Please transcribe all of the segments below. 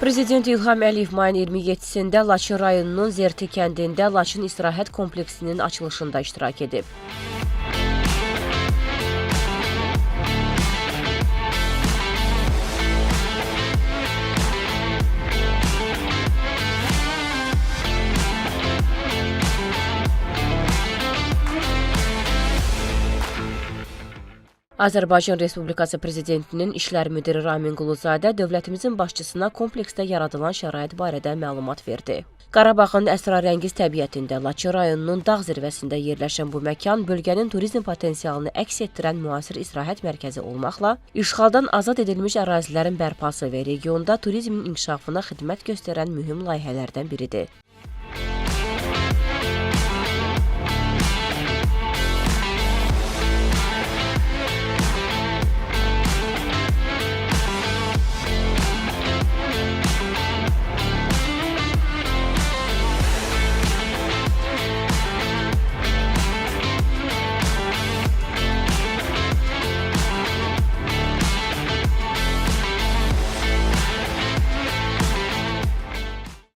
Prezident İlham Əliyev mayın 27-sində Laçın rayonunun Zerti kəndində Laçın istirahət kompleksinin açılışında iştirak edib. Azərbaycan Respublikası Prezidentinin İşlər müdiri Ramin Quluzadə dövlətimizin başçısına kompleksdə yaradılan şərait barədə məlumat verdi. Qarabağın əsrarəngiz təbiətində Laçın rayonunun dağ zirvəsində yerləşən bu məkan bölgənin turizm potensialını əks etdirən müasir istirahət mərkəzi olmaqla, işğaldan azad edilmiş ərazilərin bərpası və regionda turizmin inkişafına xidmət göstərən mühüm layihələrdən biridir.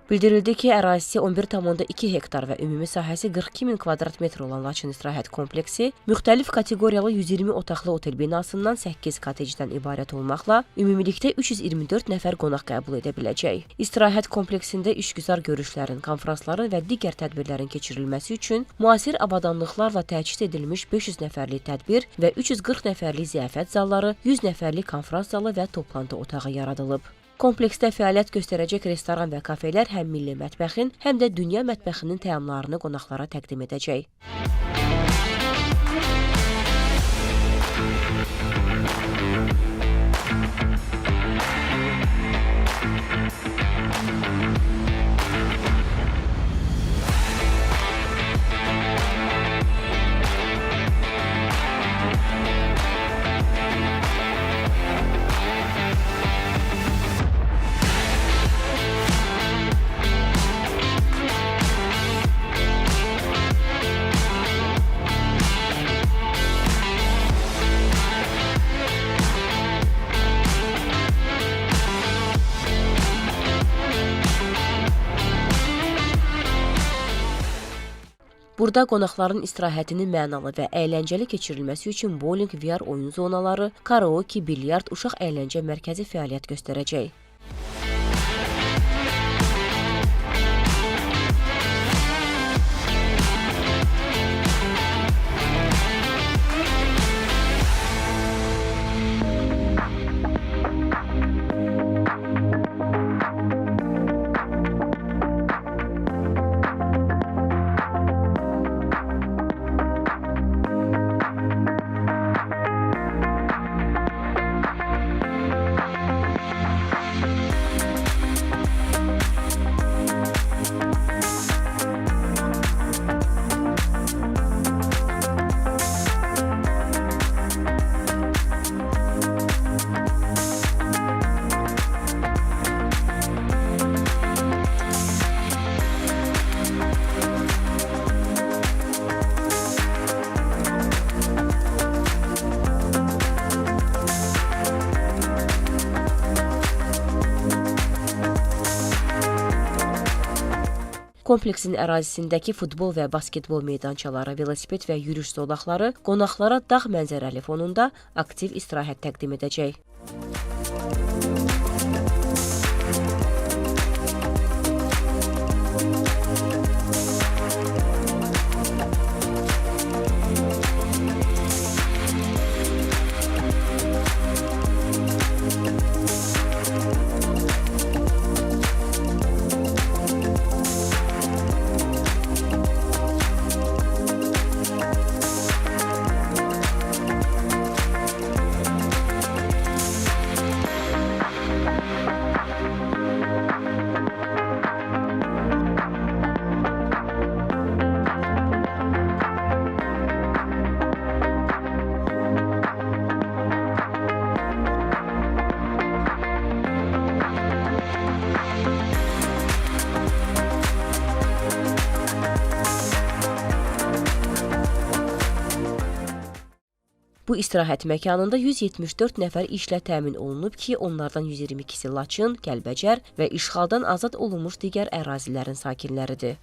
Bildirildi ki, ərazisi 11,2 hektar və ümumi sahəsi 42 min kvadrat metr olan Laçın istirahət kompleksi müxtəlif kateqoriyalı 120 otaqlı otel binasından 8 kotecdən ibarət olmaqla ümumilikdə 324 nəfər qonaq qəbul edə biləcək. İstirahət kompleksində işgüzar görüşlərin, konfransların və digər tədbirlərin keçirilməsi üçün müasir avadanlıqlarla təchiz edilmiş 500 nəfərlik tədbir və 340 nəfərlik ziyafət zalları, 100 nəfərlik konfrans zalı və toplantı otağı yaradılıb. Kompleksdə fəaliyyət göstərəcək restoran və kafelər həm milli mətbəxin, həm də dünya mətbəxinin təamlarını qonaqlara təqdim edəcək. Burada qonaqların istirahətinin mənalı və əyləncəli keçirilməsi üçün bowling, VR oyun zonaları, karaoke, bilyard, uşaq əyləncə mərkəzi fəaliyyət göstərəcək. Kompleksin ərazisindəki futbol və basketbol meydançaları, velosiped və yürüyüş zolaqları qonaqlara dağ mənzərəli fonunda aktiv istirahət təqdim edəcək. Bu istirahət məkanında 174 nəfər işlə təmin olunub ki, onlardan 122-si Laçın, Kəlbəcər və işğaldan azad olunmuş digər ərazilərin sakinləridir.